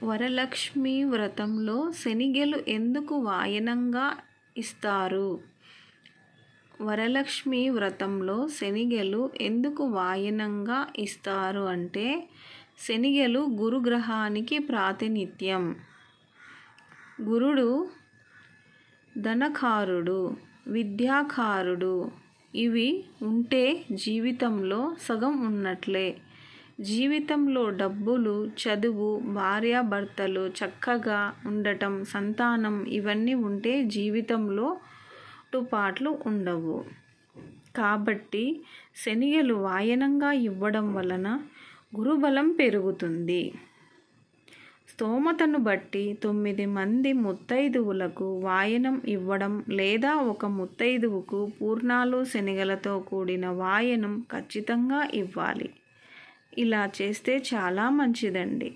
వరలక్ష్మి వ్రతంలో శనిగెలు ఎందుకు వాయనంగా ఇస్తారు? వరలక్ష్మి వ్రతంలో శనిగెలు ఎందుకు వాయనంగా ఇస్తారు అంటే, శనిగెలు గురుగ్రహానికి ప్రాతినిధ్యం. గురుడు ధనకారుడు, విద్యాకారుడు. ఇవి ఉంటే జీవితంలో సగం ఉన్నట్లే. జీవితంలో డబ్బులు, చదువు, భార్యాభర్తలు చక్కగా ఉండటం, సంతానం ఇవన్నీ ఉంటే జీవితంలో లోటుపాట్లు ఉండవు. కాబట్టి శనిగెలు వాయనంగా ఇవ్వడం వలన గురుబలం పెరుగుతుంది. స్తోమతను బట్టి 9 మంది ముత్తైదువులకు వాయనం ఇవ్వడం లేదా ఒక ముత్తైదువుకు పూర్ణాలు శనిగలతో కూడిన వాయనం ఖచ్చితంగా ఇవ్వాలి. ఇలా చేస్తే చాలా మంచిదండి.